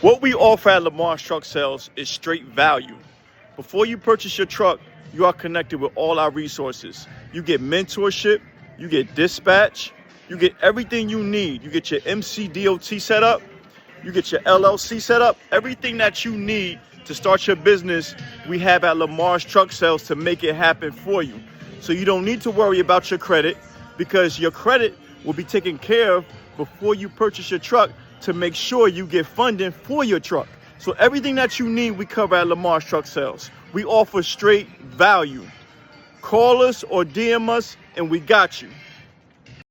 What we offer at Lamar's Truck Sales is straight value. Before you purchase your truck, you are connected with all our resources. You get mentorship, you get dispatch, you get everything you need. You get your MCDOT set up, you get your LLC set up, everything that you need to start your business, we have at Lamar's Truck Sales to make it happen for you. So you don't need to worry about your credit, because your credit will be taken care of before you purchase your truck to make sure you get funding for your truck. So everything that you need, we cover at Lamar's Truck Sales. We offer straight value. Call us or DM us and we got you.